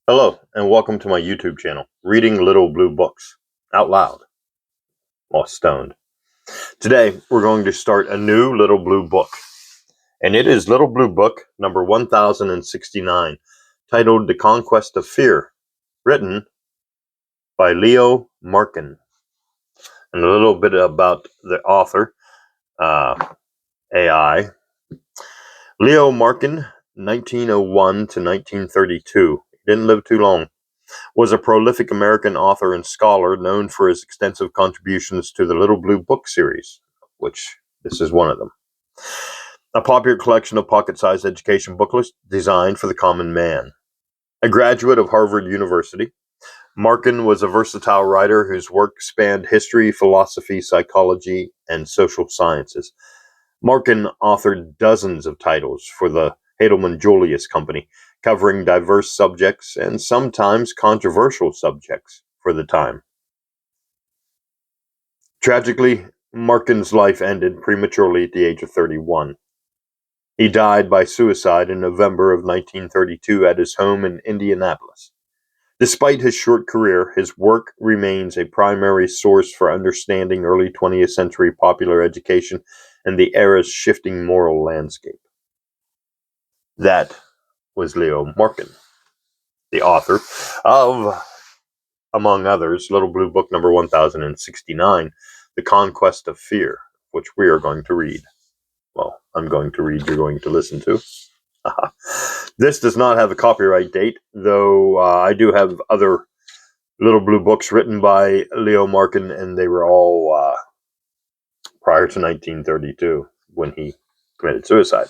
Hello, and welcome to my YouTube channel, Reading Little Blue Books, out loud, while stoned. Today, we're going to start a new Little Blue Book, and it is Little Blue Book number 1069, titled The Conquest of Fear, written by Leo Markin. And a little bit about the author, AI. Leo Markin, 1901 to 1932. He didn't live too long. Was a prolific American author and scholar known for his extensive contributions to the Little Blue Book series, which this is one of them. A popular collection of pocket-sized education booklets designed for the common man. A graduate of Harvard University, Markin was a versatile writer whose work spanned history, philosophy, psychology, and social sciences. Markin authored dozens of titles for the Heidelman Julius Company, covering diverse subjects and sometimes controversial subjects for the time. Tragically, Markin's life ended prematurely at the age of 31. He died by suicide in November of 1932 at his home in Indianapolis. Despite his short career, his work remains a primary source for understanding early 20th century popular education and the era's shifting moral landscape. That was Leo Markin, the author of, among others, Little Blue Book number 1069, The Conquest of Fear, which we are going to read. Well, I'm going to read, you're going to listen to. This does not have a copyright date, though I do have other Little Blue Books written by Leo Markin, and they were all prior to 1932 when he committed suicide.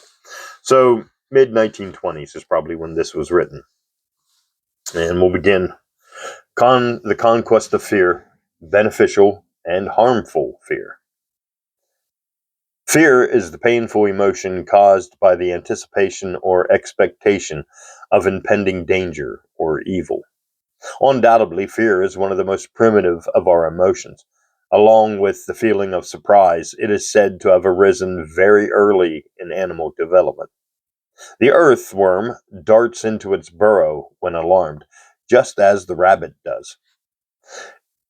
So mid-1920s is probably when this was written. And we'll begin The Conquest of Fear, Beneficial and Harmful Fear. Fear is the painful emotion caused by the anticipation or expectation of impending danger or evil. Undoubtedly, fear is one of the most primitive of our emotions. Along with the feeling of surprise, it is said to have arisen very early in animal development. The earthworm darts into its burrow when alarmed, just as the rabbit does.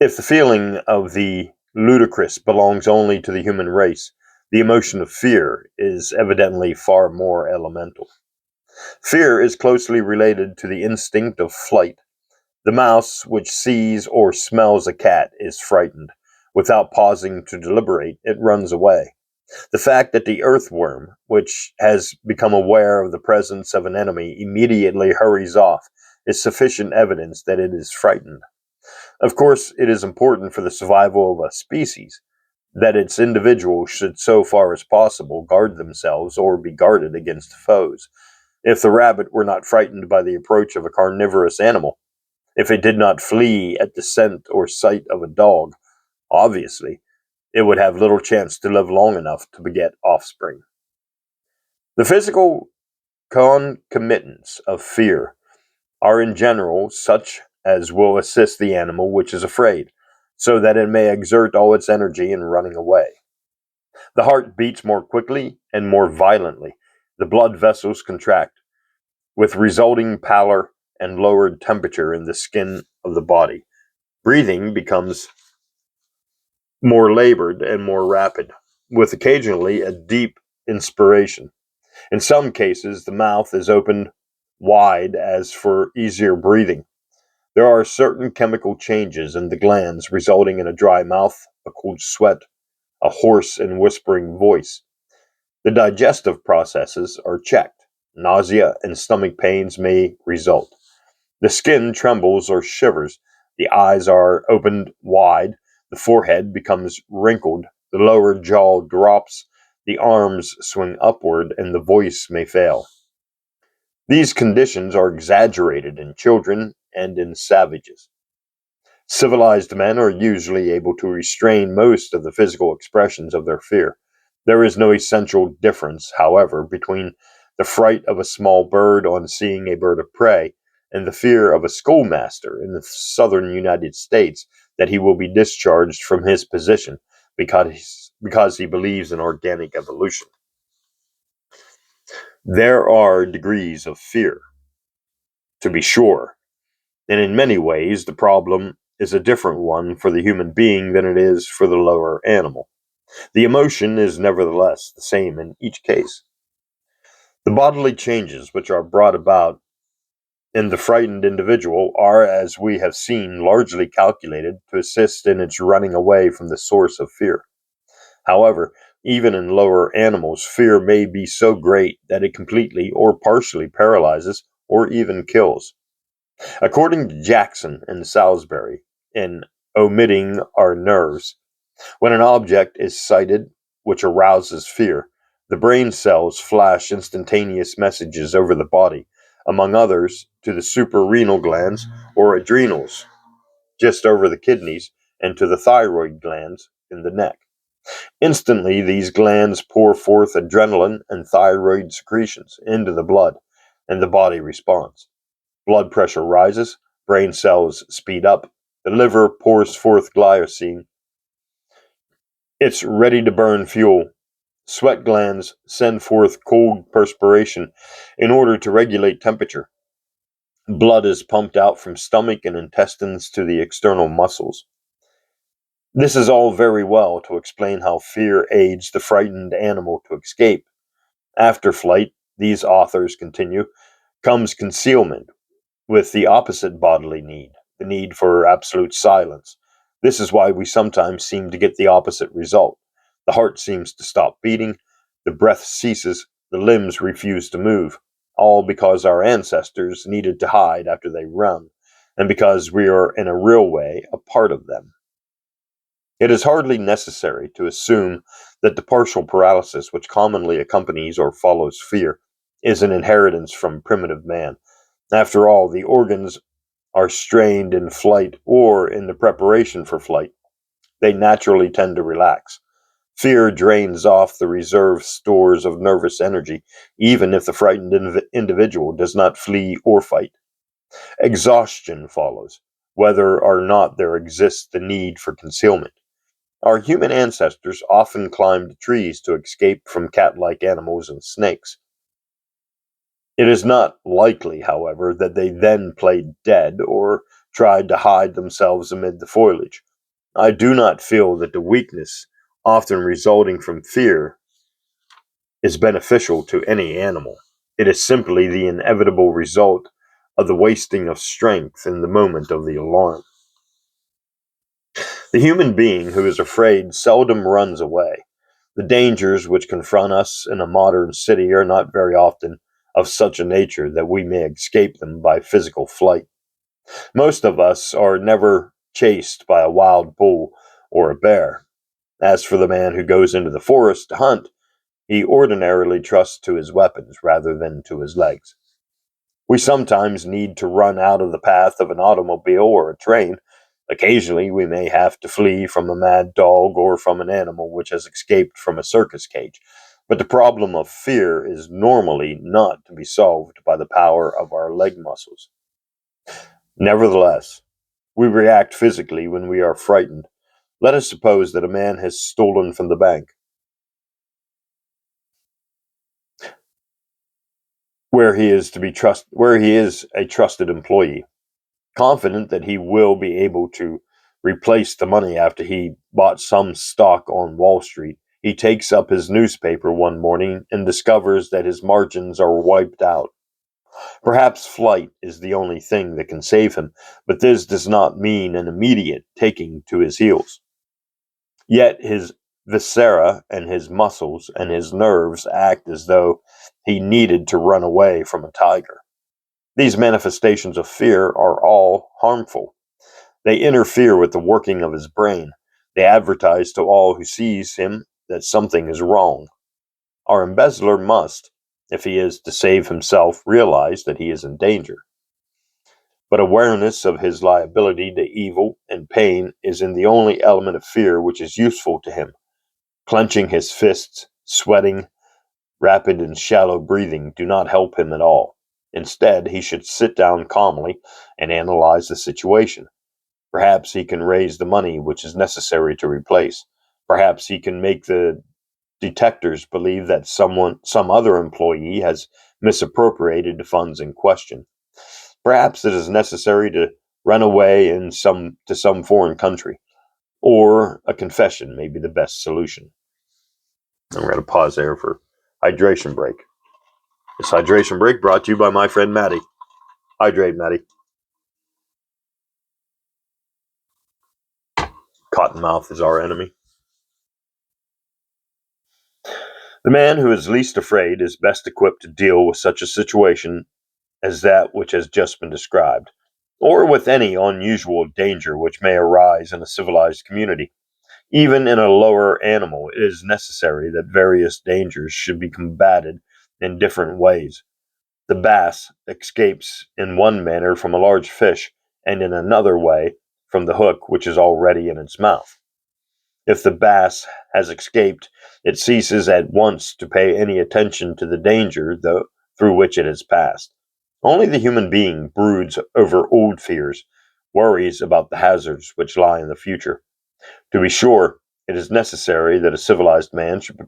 If the feeling of the ludicrous belongs only to the human race, the emotion of fear is evidently far more elemental. Fear is closely related to the instinct of flight. The mouse which sees or smells a cat is frightened. Without pausing to deliberate, it runs away. The fact that the earthworm, which has become aware of the presence of an enemy, immediately hurries off is sufficient evidence that it is frightened. Of course, it is important for the survival of a species that its individuals should, so far as possible, guard themselves or be guarded against foes. If the rabbit were not frightened by the approach of a carnivorous animal, if it did not flee at the scent or sight of a dog, obviously, it would have little chance to live long enough to beget offspring. The physical concomitants of fear are in general such as will assist the animal which is afraid, so that it may exert all its energy in running away. The heart beats more quickly and more violently. The blood vessels contract, with resulting pallor and lowered temperature in the skin of the body. Breathing becomes more labored and more rapid, with occasionally a deep inspiration. In some cases, the mouth is opened wide as for easier breathing. There are certain chemical changes in the glands resulting in a dry mouth, a cold sweat, a hoarse and whispering voice. The digestive processes are checked. Nausea and stomach pains may result. The skin trembles or shivers. The eyes are opened wide. The forehead becomes wrinkled. The lower jaw drops. The arms swing upward, and the voice may fail. These conditions are exaggerated in children and in savages. Civilized men are usually able to restrain most of the physical expressions of their fear. There is no essential difference, however, between the fright of a small bird on seeing a bird of prey and the fear of a schoolmaster in the southern United States that he will be discharged from his position because he believes in organic evolution. There are degrees of fear, to be sure, And in many ways, the problem is a different one for the human being than it is for the lower animal. The emotion is nevertheless the same in each case. The bodily changes which are brought about in the frightened individual are, as we have seen, largely calculated to assist in its running away from the source of fear. However, even in lower animals, fear may be so great that it completely or partially paralyzes or even kills. According to Jackson and Salisbury, in Omitting Our Nerves, when an object is sighted which arouses fear, the brain cells flash instantaneous messages over the body, among others to the suprarenal glands or adrenals, just over the kidneys, and to the thyroid glands in the neck. Instantly, these glands pour forth adrenaline and thyroid secretions into the blood, and the body responds. Blood pressure rises, brain cells speed up, the liver pours forth glycine. It's ready to burn fuel. Sweat glands send forth cold perspiration in order to regulate temperature. Blood is pumped out from stomach and intestines to the external muscles. This is all very well to explain how fear aids the frightened animal to escape. After flight, these authors continue, comes concealment, with the opposite bodily need, the need for absolute silence. This is why we sometimes seem to get the opposite result. The heart seems to stop beating, the breath ceases, the limbs refuse to move, all because our ancestors needed to hide after they run, and because we are in a real way a part of them. It is hardly necessary to assume that the partial paralysis which commonly accompanies or follows fear is an inheritance from primitive man. After all, the organs are strained in flight or in the preparation for flight. They naturally tend to relax. Fear drains off the reserve stores of nervous energy, even if the frightened individual does not flee or fight. Exhaustion follows, whether or not there exists the need for concealment. Our human ancestors often climbed trees to escape from cat like animals and snakes. It is not likely, however, that they then played dead or tried to hide themselves amid the foliage. I do not feel that the weakness often resulting from fear is beneficial to any animal. It is simply the inevitable result of the wasting of strength in the moment of the alarm. The human being who is afraid seldom runs away. The dangers which confront us in a modern city are not very often of such a nature that we may escape them by physical flight. Most of us are never chased by a wild bull or a bear. As for the man who goes into the forest to hunt, he ordinarily trusts to his weapons rather than to his legs. We sometimes need to run out of the path of an automobile or a train. Occasionally, we may have to flee from a mad dog or from an animal which has escaped from a circus cage. But the problem of fear is normally not to be solved by the power of our leg muscles. Nevertheless, we react physically when we are frightened. Let us suppose that a man has stolen from the bank, where he is a trusted employee, confident that he will be able to replace the money after he bought some stock on Wall Street. He takes up his newspaper one morning and discovers that his margins are wiped out. Perhaps flight is the only thing that can save him, but this does not mean an immediate taking to his heels. Yet his viscera and his muscles and his nerves act as though he needed to run away from a tiger. These manifestations of fear are all harmful. They interfere with the working of his brain. They advertise to all who sees him that something is wrong. Our embezzler must, if he is to save himself, realize that he is in danger. But awareness of his liability to evil and pain is in the only element of fear which is useful to him. Clenching his fists, sweating, rapid and shallow breathing do not help him at all. Instead, he should sit down calmly and analyze the situation. Perhaps he can raise the money which is necessary to replace. Perhaps he can make the detectors believe that some other employee has misappropriated the funds in question. Perhaps it is necessary to run away to some foreign country, or a confession may be the best solution. And we're going to pause there for hydration break. This hydration break brought to you by my friend Maddie. Hydrate, Maddie. Cottonmouth is our enemy. The man who is least afraid is best equipped to deal with such a situation as that which has just been described, or with any unusual danger which may arise in a civilized community. Even in a lower animal, it is necessary that various dangers should be combated in different ways. The bass escapes in one manner from a large fish, and in another way from the hook which is already in its mouth. If the bass has escaped, it ceases at once to pay any attention to the danger through which it has passed. Only the human being broods over old fears, worries about the hazards which lie in the future. To be sure, it is necessary that a civilized man should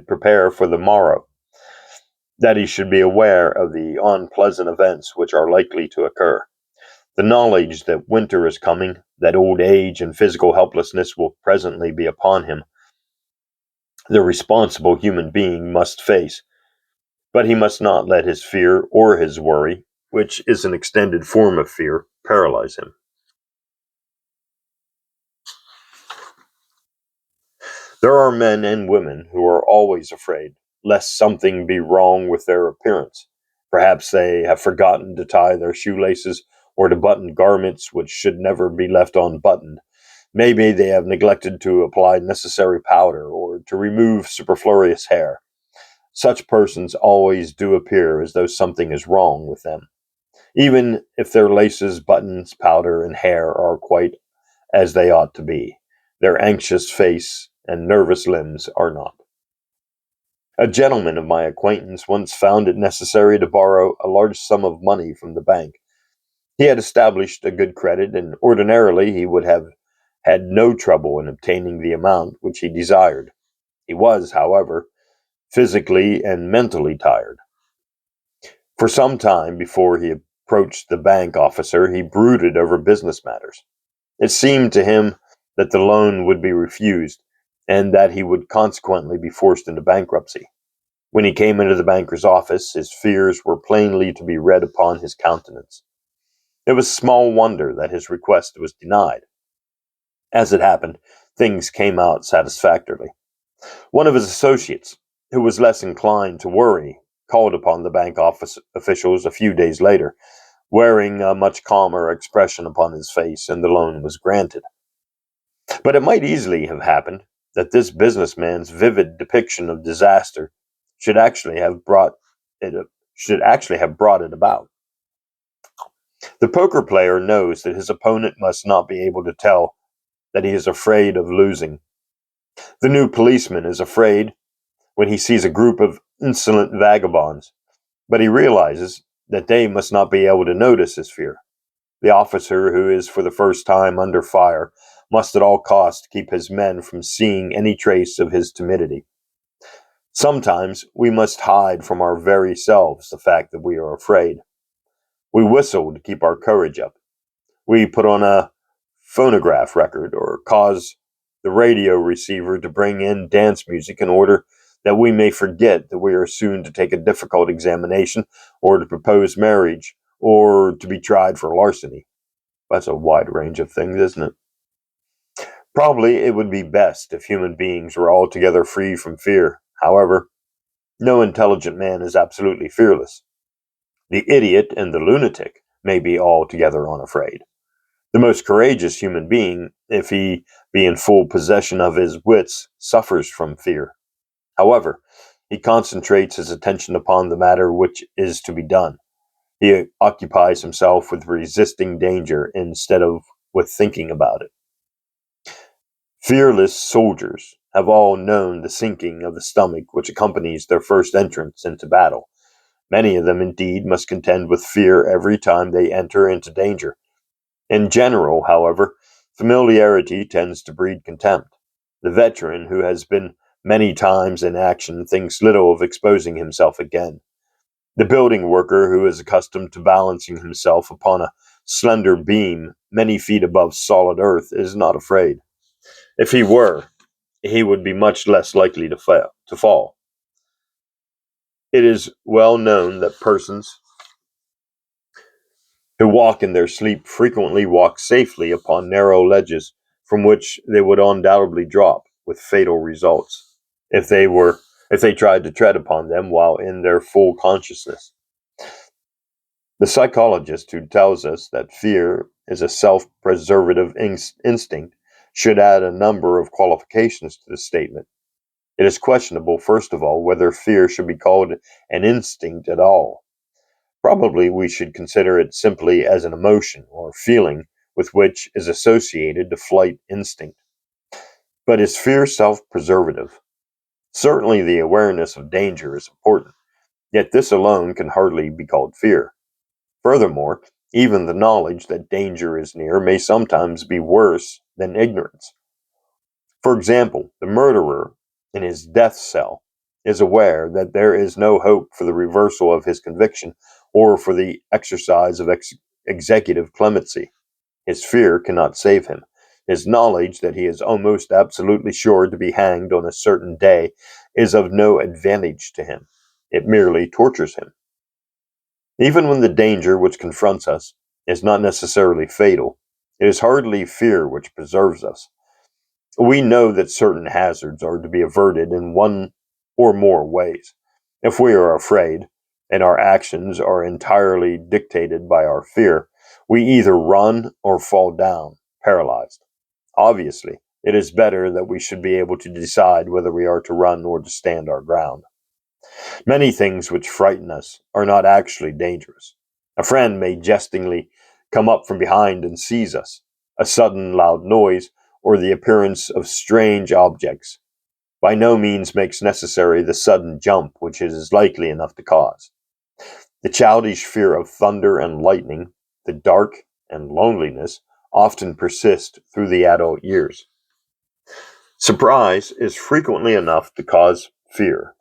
prepare for the morrow, that he should be aware of the unpleasant events which are likely to occur. The knowledge that winter is coming, that old age and physical helplessness will presently be upon him, the responsible human being must face, but he must not let his fear or his worry, which is an extended form of fear, paralyze him. There are men and women who are always afraid lest something be wrong with their appearance. Perhaps they have forgotten to tie their shoelaces or to button garments which should never be left unbuttoned. Maybe they have neglected to apply necessary powder or to remove superfluous hair. Such persons always do appear as though something is wrong with them, even if their laces, buttons, powder, and hair are quite as they ought to be. Their anxious face and nervous limbs are not. A gentleman of my acquaintance once found it necessary to borrow a large sum of money from the bank. He had established a good credit, and ordinarily he would have had no trouble in obtaining the amount which he desired. He was, however, physically and mentally tired. For some time before he approached the bank officer, he brooded over business matters. It seemed to him that the loan would be refused, and that he would consequently be forced into bankruptcy. When he came into the banker's office, his fears were plainly to be read upon his countenance. It was small wonder that his request was denied. As it happened, things came out satisfactorily. One of his associates, who was less inclined to worry, called upon the bank office officials a few days later, wearing a much calmer expression upon his face, and the loan was granted. But it might easily have happened that this businessman's vivid depiction of disaster should actually have brought it about. The poker player knows that his opponent must not be able to tell that he is afraid of losing. The new policeman is afraid when he sees a group of insolent vagabonds, but he realizes that they must not be able to notice his fear. The officer who is for the first time under fire must at all costs keep his men from seeing any trace of his timidity. Sometimes we must hide from our very selves the fact that we are afraid. We whistle to keep our courage up. We put on a phonograph record or cause the radio receiver to bring in dance music in order that we may forget that we are soon to take a difficult examination or to propose marriage or to be tried for larceny. That's a wide range of things, isn't it? Probably it would be best if human beings were altogether free from fear. However, no intelligent man is absolutely fearless. The idiot and the lunatic may be altogether unafraid. The most courageous human being, if he be in full possession of his wits, suffers from fear. However, he concentrates his attention upon the matter which is to be done. He occupies himself with resisting danger instead of with thinking about it. Fearless soldiers have all known the sinking of the stomach which accompanies their first entrance into battle. Many of them, indeed, must contend with fear every time they enter into danger. In general, however, familiarity tends to breed contempt. The veteran who has been many times in action thinks little of exposing himself again. The building worker who is accustomed to balancing himself upon a slender beam many feet above solid earth is not afraid. If he were, he would be much less likely to fall. It is well known that persons who walk in their sleep frequently walk safely upon narrow ledges from which they would undoubtedly drop with fatal results if they tried to tread upon them while in their full consciousness. The psychologist who tells us that fear is a self-preservative instinct should add a number of qualifications to the statement. It is questionable, first of all, whether fear should be called an instinct at all. Probably we should consider it simply as an emotion or feeling with which is associated the flight instinct. But is fear self-preservative? Certainly the awareness of danger is important, yet this alone can hardly be called fear. Furthermore, even the knowledge that danger is near may sometimes be worse than ignorance. For example, the murderer in his death cell is aware that there is no hope for the reversal of his conviction or for the exercise of executive clemency. His fear cannot save him. His knowledge that he is almost absolutely sure to be hanged on a certain day is of no advantage to him. It merely tortures him. Even when the danger which confronts us is not necessarily fatal, it is hardly fear which preserves us. We know that certain hazards are to be averted in one or more ways. If we are afraid, and our actions are entirely dictated by our fear, we either run or fall down, paralyzed. Obviously, it is better that we should be able to decide whether we are to run or to stand our ground. Many things which frighten us are not actually dangerous. A friend may jestingly come up from behind and seize us. A sudden loud noise, or the appearance of strange objects, by no means makes necessary the sudden jump which it is likely enough to cause. The childish fear of thunder and lightning, the dark and loneliness, often persist through the adult years. Surprise is frequently enough to cause fear.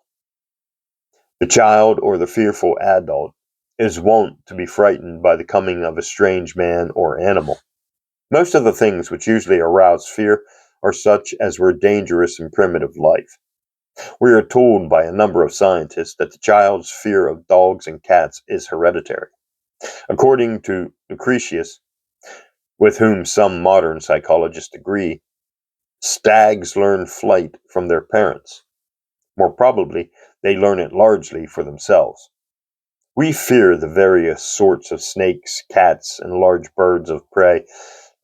The child or the fearful adult is wont to be frightened by the coming of a strange man or animal. Most of the things which usually arouse fear are such as were dangerous in primitive life. We are told by a number of scientists that the child's fear of dogs and cats is hereditary. According to Lucretius, with whom some modern psychologists agree, stags learn flight from their parents. More probably, they learn it largely for themselves. We fear the various sorts of snakes, cats, and large birds of prey,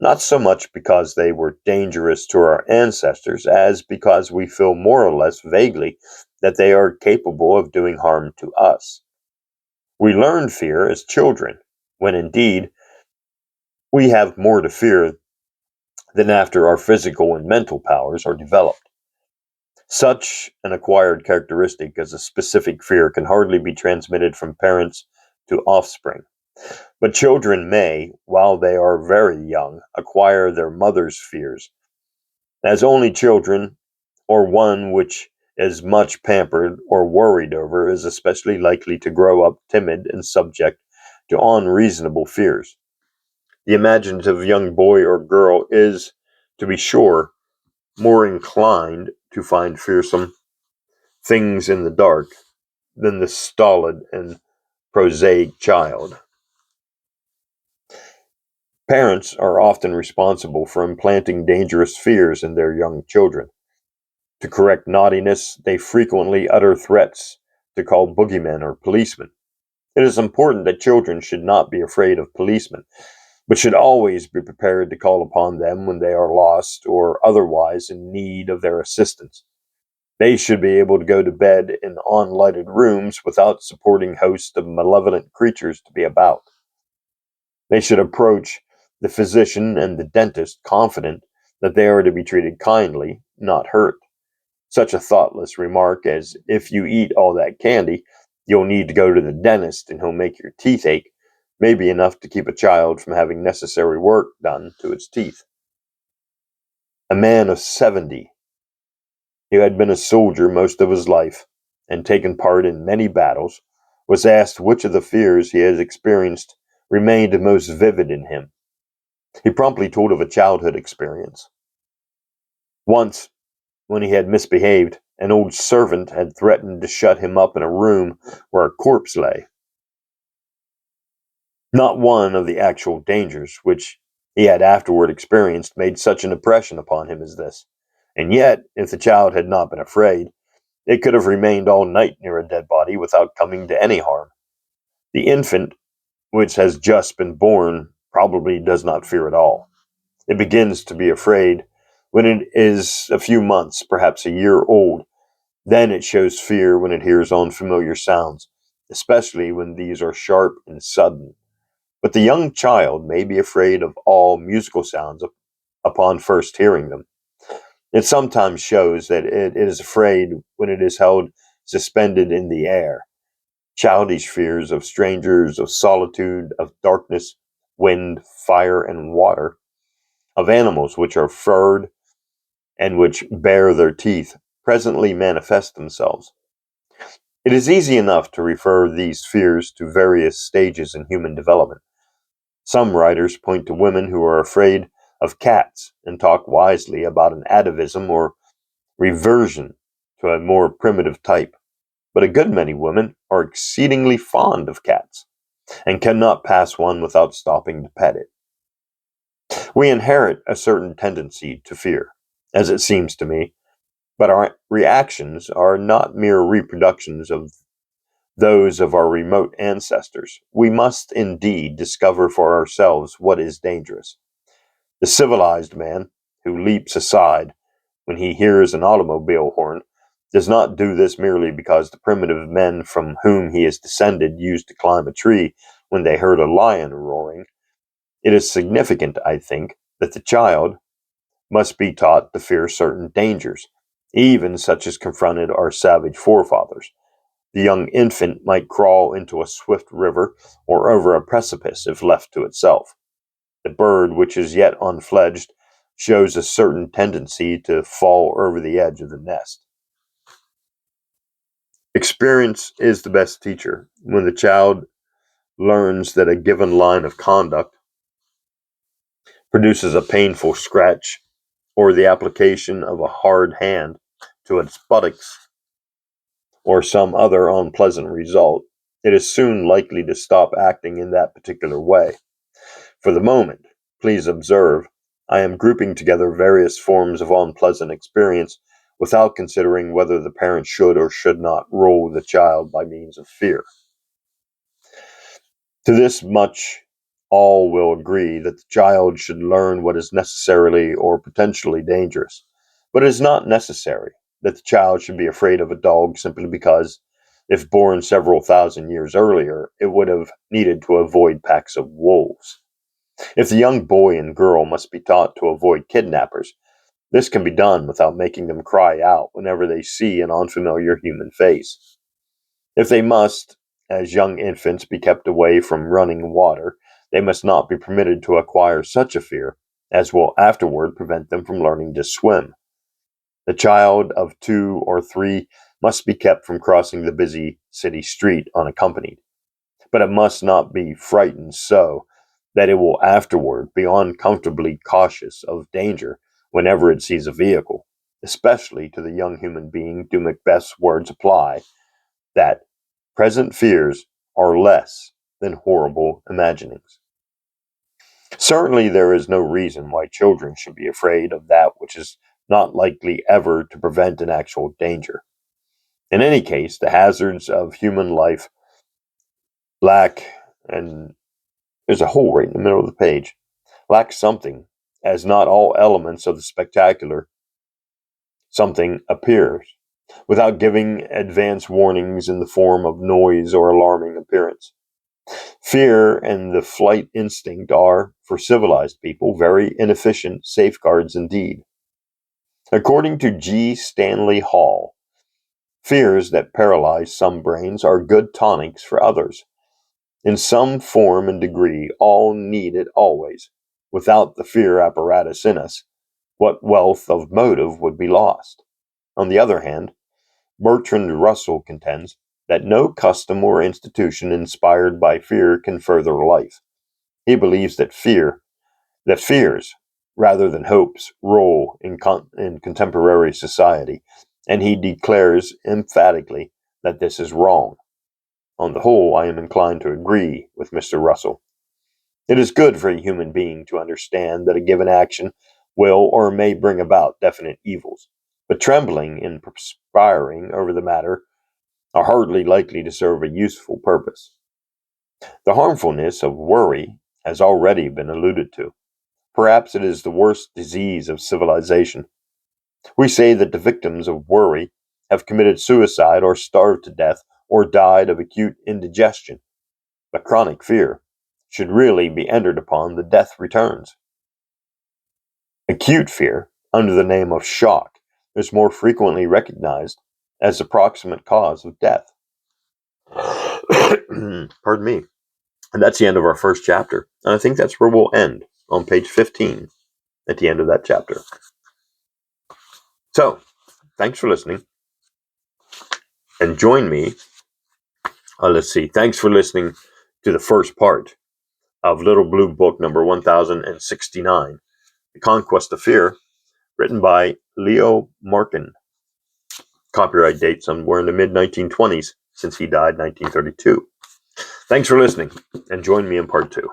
not so much because they were dangerous to our ancestors as because we feel more or less vaguely that they are capable of doing harm to us. We learn fear as children, when indeed we have more to fear than after our physical and mental powers are developed. Such an acquired characteristic as a specific fear can hardly be transmitted from parents to offspring. But children may, while they are very young, acquire their mother's fears. As only children, or one which is much pampered or worried over, is especially likely to grow up timid and subject to unreasonable fears. The imaginative young boy or girl is, to be sure, more inclined to find fearsome things in the dark than the stolid and prosaic child. Parents are often responsible for implanting dangerous fears in their young children. To correct naughtiness, they frequently utter threats to call boogeymen or policemen. It is important that children should not be afraid of policemen, but should always be prepared to call upon them when they are lost or otherwise in need of their assistance. They should be able to go to bed in unlighted rooms without supporting hosts of malevolent creatures to be about. They should approach the physician and the dentist confident that they are to be treated kindly, not hurt. Such a thoughtless remark as, if you eat all that candy, you'll need to go to the dentist and he'll make your teeth ache, may be enough to keep a child from having necessary work done to its teeth. A man of 70, who had been a soldier most of his life and taken part in many battles, was asked which of the fears he has experienced remained most vivid in him. He promptly told of a childhood experience. Once, when he had misbehaved, an old servant had threatened to shut him up in a room where a corpse lay. Not one of the actual dangers which he had afterward experienced made such an impression upon him as this. And yet, if the child had not been afraid, it could have remained all night near a dead body without coming to any harm. The infant, which has just been born, probably does not fear at all. It begins to be afraid when it is a few months, perhaps a year old. Then it shows fear when it hears unfamiliar sounds, especially when these are sharp and sudden. But the young child may be afraid of all musical sounds upon first hearing them. It sometimes shows that it is afraid when it is held suspended in the air. Childish fears of strangers, of solitude, of darkness, wind, fire, and water, of animals which are furred and which bare their teeth, presently manifest themselves. It is easy enough to refer these fears to various stages in human development. Some writers point to women who are afraid of cats and talk wisely about an atavism or reversion to a more primitive type. But a good many women are exceedingly fond of cats and cannot pass one without stopping to pet it. We inherit a certain tendency to fear, as it seems to me, but our reactions are not mere reproductions of those of our remote ancestors. We must indeed discover for ourselves what is dangerous. The civilized man, who leaps aside when he hears an automobile horn, does not do this merely because the primitive men from whom he is descended used to climb a tree when they heard a lion roaring. It is significant, I think, that the child must be taught to fear certain dangers, even such as confronted our savage forefathers. The young infant might crawl into a swift river or over a precipice if left to itself. The bird, which is yet unfledged, shows a certain tendency to fall over the edge of the nest. Experience is the best teacher. When the child learns that a given line of conduct produces a painful scratch or the application of a hard hand to its buttocks or some other unpleasant result, it is soon likely to stop acting in that particular way. For the moment, please observe, I am grouping together various forms of unpleasant experience without considering whether the parent should or should not rule the child by means of fear. To this much, all will agree that the child should learn what is necessarily or potentially dangerous. But it is not necessary that the child should be afraid of a dog simply because, if born several thousand years earlier, it would have needed to avoid packs of wolves. If the young boy and girl must be taught to avoid kidnappers, this can be done without making them cry out whenever they see an unfamiliar human face. If they must, as young infants, be kept away from running water, they must not be permitted to acquire such a fear as will afterward prevent them from learning to swim. The child of 2 or 3 must be kept from crossing the busy city street unaccompanied, but it must not be frightened so that it will afterward be uncomfortably cautious of danger whenever it sees a vehicle, especially to the young human being do Macbeth's words apply, that present fears are less than horrible imaginings. Certainly, there is no reason why children should be afraid of that which is not likely ever to prevent an actual danger. In any case, the hazards of human life lack, and there's a hole right in the middle of the page, lack something, as not all elements of the spectacular something appears, without giving advance warnings in the form of noise or alarming appearance. Fear and the flight instinct are, for civilized people, very inefficient safeguards indeed. According to G. Stanley Hall, fears that paralyze some brains are good tonics for others. In some form and degree, all need it always. Without the fear apparatus in us, what wealth of motive would be lost? On the other hand, Bertrand Russell contends that no custom or institution inspired by fear can further life. He believes that fears, rather than hopes, rule in contemporary society, and he declares emphatically that this is wrong. On the whole, I am inclined to agree with Mr. Russell. It is good for a human being to understand that a given action will or may bring about definite evils, but trembling and perspiring over the matter are hardly likely to serve a useful purpose. The harmfulness of worry has already been alluded to. Perhaps it is the worst disease of civilization. We say that the victims of worry have committed suicide or starved to death or died of acute indigestion. But chronic fear should really be entered upon the death returns. Acute fear, under the name of shock, is more frequently recognized as the proximate cause of death. Pardon me. And that's the end of our first chapter. And I think that's where we'll end, on page 15, at the end of that chapter. So, thanks for listening. And join me. Let's see. Thanks for listening to the first part of Little Blue Book number 1069, The Conquest of Fear, written by Leo Markin. Copyright date somewhere in the mid-1920s, since he died in 1932. Thanks for listening, and join me in part 2.